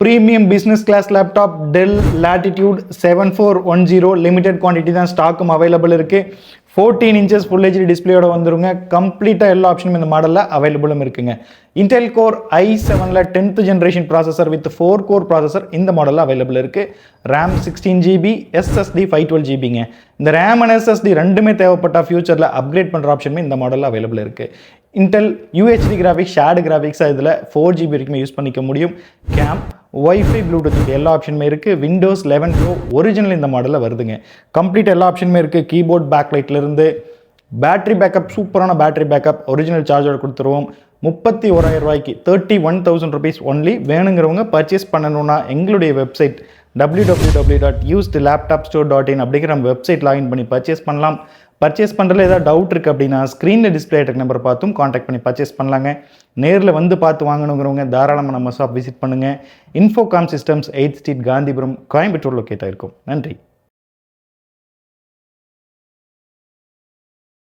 Premium business class laptop Dell Latitude 7410 limited quantity தான் ஸ்டாக்கும் available இருக்குது. 14 இன்ச்சஸ் ஃபுல் ஹெச்டி டிஸ்பிளேயோட வந்துருங்க. கம்ப்ளீட்டாக எல்லா ஆப்ஷனும் இந்த மாடலில் அவைலபிளும் இருக்குங்க. இன்டெல் கோர் i7ல 10th generation processor with 4 core processor இந்த மாடலில் அவைலபிள் இருக்குது. ரேம் 16GB, SSD 512GBங்க. இந்த ரேம் அண்ட் SSD ரெண்டுமே தேவைப்பட்ட ஃபியூச்சரில் அப்கிரேட் பண்ணுற ஆப்ஷனுமே இந்த மாடலில் அவைலபிள் இருக்குது. இன்டெல் UHD கிராஃபிக்ஸ், ஷேர்டு கிராஃபிக்ஸாக இதில் 4GB வரைக்குமே யூஸ் பண்ணிக்க முடியும். கேம், வைஃபை, ப்ளூடூத் எல்லா ஆப்ஷனுமே இருக்குது. Windows 11 Pro ஒரிஜினல் இந்த மாடலில் வருதுங்க. கம்ப்ளீட் எல்லா ஆப்ஷனுமே இருக்குது. கீபோர்ட் பேக்லைட்லேருந்து பேட்டரி பேக்கப், சூப்பரான பேட்டரி பேக்கப், ஒரிஜினல் சார்ஜர் கொடுத்துருவோம். 31,000 ரூபாய்க்கு 31,000 rupees ஒன்லி. வேணுங்கிறவங்க பர்ச்சேஸ் பண்ணணுன்னா எங்களுடைய வெப்சைட் www.usedlaptopstore.in அப்படிங்கிற நம்ம வெப்சைட் லாகின் பண்ணி பர்ச்சேஸ் பண்ணலாம். பர்ச்சேஸ் பண்ணுறதுல ஏதாவது டவுட் இருக்குது அப்படின்னா ஸ்க்ரீனில் டிஸ்பிளே ஆகிற நம்பர் பார்த்தும் காண்டாக்ட் பண்ணி பர்ச்சேஸ் பண்ணலாங்க. நேரில் வந்து பார்த்து வாங்கணுங்கிறவங்க தாராளமாக நம்ம ஷாப் விசிட் பண்ணுங்கள். Infocom systems 8th Street, Gandhipuram, Coimbatore locate ஆகிருக்கும். நன்றி.